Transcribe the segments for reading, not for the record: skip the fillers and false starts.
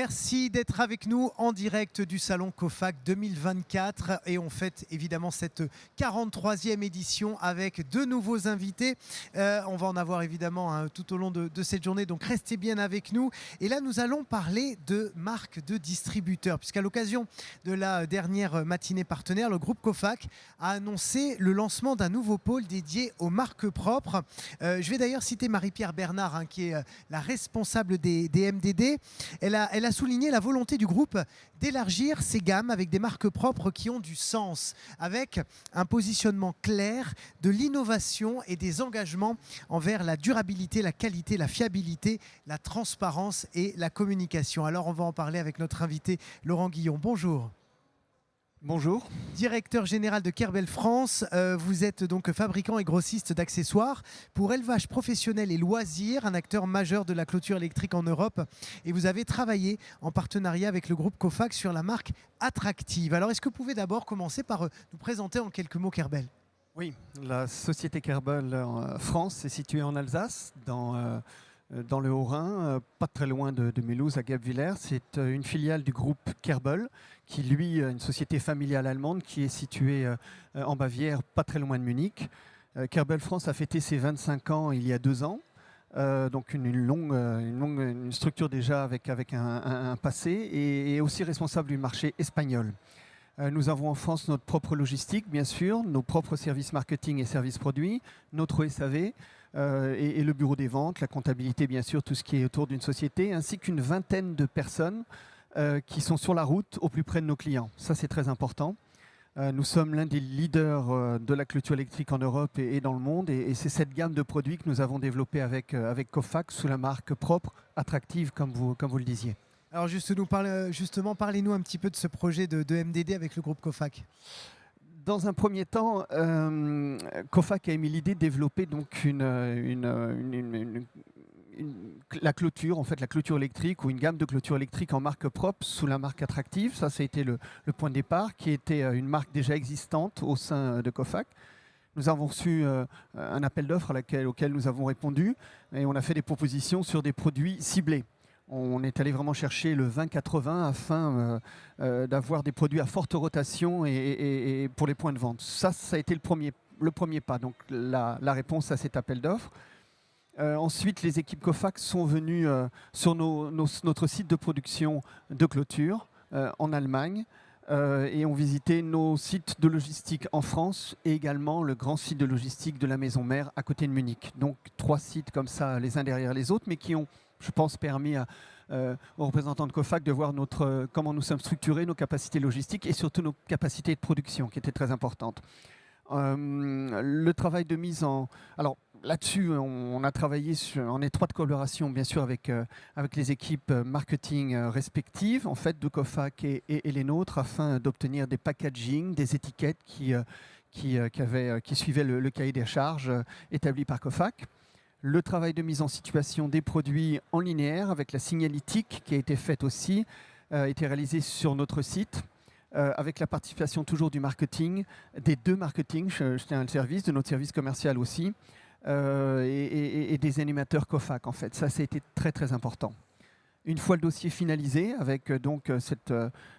Merci d'être avec nous en direct du Salon COFAC 2024 et on fête évidemment cette 43e édition avec de nouveaux invités. On va en avoir évidemment tout au long de cette journée, donc restez bien avec nous. Et là, nous allons parler de marques de distributeurs, puisqu'à l'occasion de la dernière matinée partenaire, le groupe COFAC a annoncé le lancement d'un nouveau pôle dédié aux marques propres. Je vais d'ailleurs citer Marie-Pierre Bernard, qui est la responsable des MDD. Elle a souligné la volonté du groupe d'élargir ses gammes avec des marques propres qui ont du sens, avec un positionnement clair, de l'innovation et des engagements envers la durabilité, la qualité, la fiabilité, la transparence et la communication. Alors on va en parler avec notre invité Laurent Guillon. Bonjour. Bonjour. Directeur général de Kerbel France, vous êtes donc fabricant et grossiste d'accessoires pour élevage professionnel et loisirs, un acteur majeur de la clôture électrique en Europe. Et vous avez travaillé en partenariat avec le groupe COFAC sur la marque Attractive. Alors est-ce que vous pouvez d'abord commencer par nous présenter en quelques mots Kerbel ? Oui, la société Kerbel France est située en Alsace, dans le Haut-Rhin, pas très loin de Mulhouse, à Guebwiller. C'est une filiale du groupe Kerbel, qui lui, une société familiale allemande qui est située en Bavière, pas très loin de Munich. Kerbel France a fêté ses 25 ans il y a 2 ans. Donc une structure déjà avec un passé et aussi responsable du marché espagnol. Nous avons en France notre propre logistique, bien sûr, nos propres services marketing et services produits, notre SAV et le bureau des ventes, la comptabilité, bien sûr, tout ce qui est autour d'une société, ainsi qu'une vingtaine de personnes qui sont sur la route au plus près de nos clients. Ça, c'est très important. Nous sommes l'un des leaders de la clôture électrique en Europe et dans le monde. Et c'est cette gamme de produits que nous avons développée avec COFAC sous la marque propre, Attractive, comme vous le disiez. Alors justement, parlez-nous un petit peu de ce projet de MDD avec le groupe COFAC. Dans un premier temps, COFAC a émis l'idée de développer donc la clôture, en fait la clôture électrique ou une gamme de clôture électrique en marque propre sous la marque Attractive. Ça a été le point de départ, qui était une marque déjà existante au sein de COFAC. Nous avons reçu un appel d'offres auquel nous avons répondu et on a fait des propositions sur des produits ciblés. On est allé vraiment chercher le 20-80 afin d'avoir des produits à forte rotation et pour les points de vente. Ça a été le premier pas, donc la réponse à cet appel d'offres. Ensuite, les équipes COFAC sont venues sur notre site de production de clôture en Allemagne et ont visité nos sites de logistique en France et également le grand site de logistique de la maison mère à côté de Munich. Donc 3 sites comme ça, les uns derrière les autres, mais qui ont, je pense, permis aux représentants de COFAC de voir comment nous sommes structurés, nos capacités logistiques et surtout nos capacités de production qui étaient très importantes. Le travail de mise en... Alors là-dessus, on a travaillé en étroite collaboration, bien sûr, avec les équipes marketing respectives, en fait, de COFAC et les nôtres, afin d'obtenir des packaging, des étiquettes qui suivaient le cahier des charges établi par COFAC. Le travail de mise en situation des produits en linéaire, avec la signalétique qui a été faite aussi, a été réalisée sur notre site. Avec la participation toujours du marketing, des 2 marketing, je tiens à le service, de notre service commercial aussi, et des animateurs COFAC en fait. Ça a été très très important. Une fois le dossier finalisé, avec donc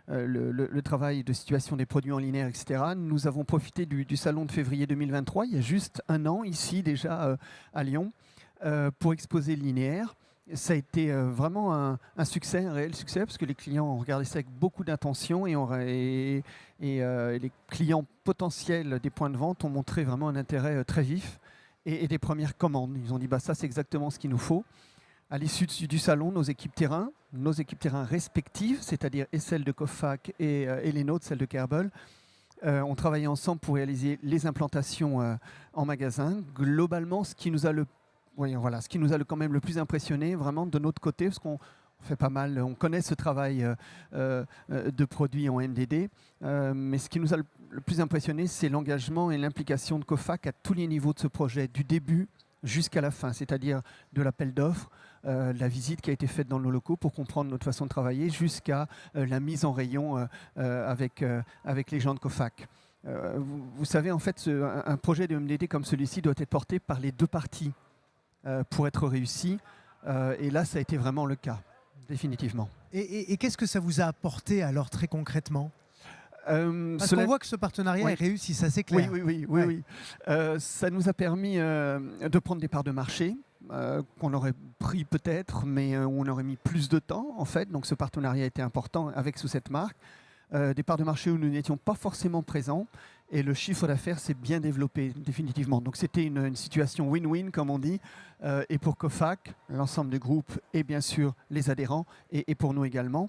le travail de situation des produits en linéaire, etc., nous avons profité du salon de février 2023, il y a juste 1 an, ici déjà à Lyon, pour exposer le linéaire. Ça a été vraiment un succès, un réel succès, parce que les clients ont regardé ça avec beaucoup d'intention et les clients potentiels des points de vente ont montré vraiment un intérêt très vif et des premières commandes. Ils ont dit ça c'est exactement ce qu'il nous faut. À l'issue du salon, nos équipes terrain respectives, c'est-à-dire et celles de COFAC et les nôtres, celles de Kerbel, ont travaillé ensemble pour réaliser les implantations en magasin. Globalement, ce qui nous a quand même le plus impressionné, vraiment de notre côté, parce qu'on fait pas mal, on connaît ce travail de produits en MDD, mais ce qui nous a le plus impressionné, c'est l'engagement et l'implication de COFAC à tous les niveaux de ce projet, du début jusqu'à la fin, c'est-à-dire de l'appel d'offres, la visite qui a été faite dans nos locaux pour comprendre notre façon de travailler, jusqu'à la mise en rayon avec les gens de COFAC. Vous savez, en fait, un projet de MDD comme celui-ci doit être porté par les 2 parties pour être réussi. Et là, ça a été vraiment le cas. définitivement. Et qu'est-ce que ça vous a apporté alors très concrètement ? Parce qu'on voit que ce partenariat est réussi, ça c'est clair. Oui. Ça nous a permis de prendre des parts de marché qu'on aurait pris peut-être, mais où on aurait mis plus de temps en fait. Donc ce partenariat était important avec sous cette marque. Des parts de marché où nous n'étions pas forcément présents et le chiffre d'affaires s'est bien développé définitivement. Donc c'était une situation win-win comme on dit et pour Cofac, l'ensemble du groupe et bien sûr les adhérents et pour nous également.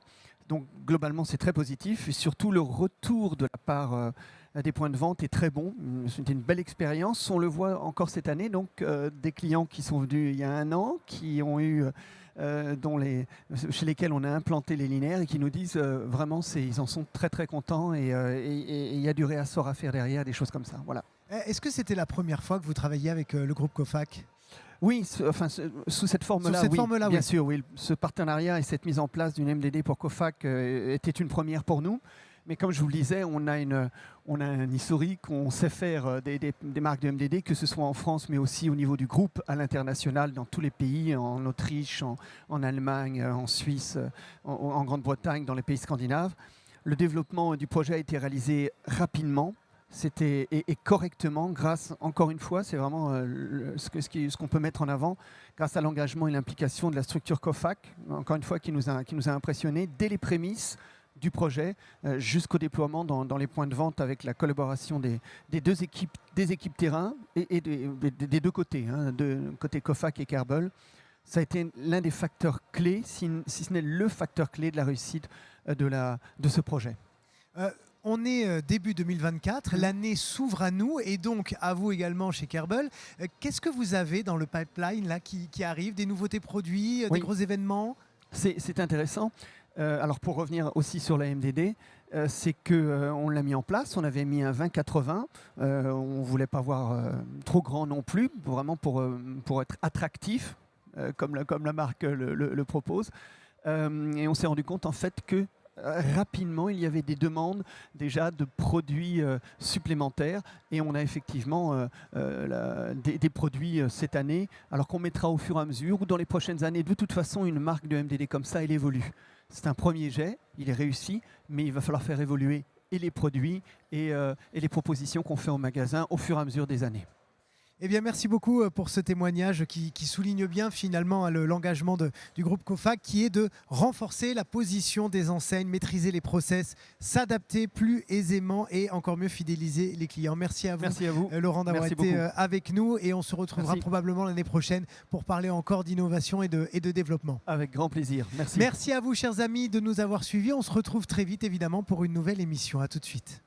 Donc globalement c'est très positif et surtout le retour de la part des points de vente est très bon. C'était une belle expérience. On le voit encore cette année. Donc des clients qui sont venus il y a 1 an, qui ont eu chez lesquels on a implanté les linéaires et qui nous disent vraiment ils en sont très très contents et il y a du réassort à faire derrière, des choses comme ça. Voilà. Est-ce que c'était la première fois que vous travailliez avec le groupe Cofac ? Oui, sous cette forme-là, bien sûr. Oui. Ce partenariat et cette mise en place d'une MDD pour Cofac était une première pour nous. Mais comme je vous le disais, on a un historique, on sait faire des marques de MDD, que ce soit en France, mais aussi au niveau du groupe, à l'international, dans tous les pays, en Autriche, en Allemagne, en Suisse, en Grande-Bretagne, dans les pays scandinaves. Le développement du projet a été réalisé rapidement. Et correctement, grâce, encore une fois, c'est vraiment ce qu'on peut mettre en avant, grâce à l'engagement et l'implication de la structure Cofac, encore une fois, qui nous a impressionnés dès les prémices du projet jusqu'au déploiement dans les points de vente avec la collaboration des deux équipes, des équipes terrain et des deux côtés, côté Cofac et Kerbal. Ça a été l'un des facteurs clés, si ce n'est le facteur clé de la réussite de ce projet. On est début 2024, l'année s'ouvre à nous et donc à vous également chez Kerbal. Qu'est-ce que vous avez dans le pipeline là, qui arrive, des nouveautés produits, des gros événements ? C'est intéressant. Alors pour revenir aussi sur la MDD, c'est qu'on l'a mis en place, on avait mis un 20-80, on ne voulait pas voir trop grand non plus, vraiment pour être attractif, comme la marque le propose. Et on s'est rendu compte en fait que rapidement, il y avait des demandes déjà de produits supplémentaires et on a effectivement des produits cette année, alors qu'on mettra au fur et à mesure ou dans les prochaines années. De toute façon, une marque de MDD comme ça, elle évolue. C'est un premier jet, il est réussi, mais il va falloir faire évoluer et les produits et les propositions qu'on fait au magasin au fur et à mesure des années. Eh bien, merci beaucoup pour ce témoignage qui souligne bien finalement l'engagement du groupe Cofac qui est de renforcer la position des enseignes, maîtriser les process, s'adapter plus aisément et encore mieux fidéliser les clients. Merci à vous, Laurent, d'avoir été avec nous et on se retrouvera probablement l'année prochaine pour parler encore d'innovation et de développement. Avec grand plaisir. Merci. Merci à vous, chers amis, de nous avoir suivis. On se retrouve très vite, évidemment, pour une nouvelle émission. À tout de suite.